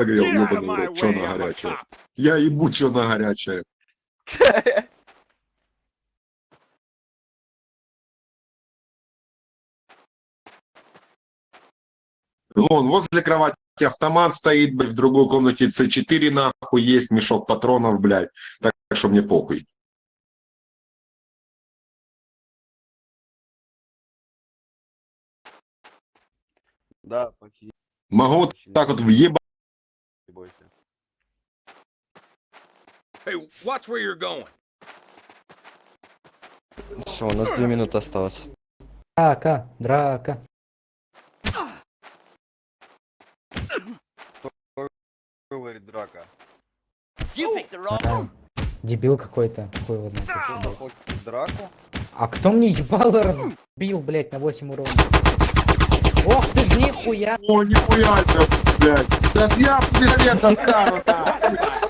подогрел, Get out of ёбаный в my рот, чё way, на I'm a горячее. cop. Я ебу, чё на горячее. Вон, возле кровати автомат стоит, блядь, в другой комнате С4 нахуй есть, мешок патронов, блядь. Так что мне похуй. Да, почти. Могу вот так вот въебать. Не бойся. Hey, watch where you're going. Все, у нас 2 минуты осталось. Драка, драка. Говорит драка. А, дебил какой-то. Хуй его знает вообще, Кто блядь. хочет драку? А кто мне ебало разбил, блядь, на 8 уровней? Ох ты ж нихуя! О, нихуя себе, блядь. Сейчас я пистолет достану, нахуй.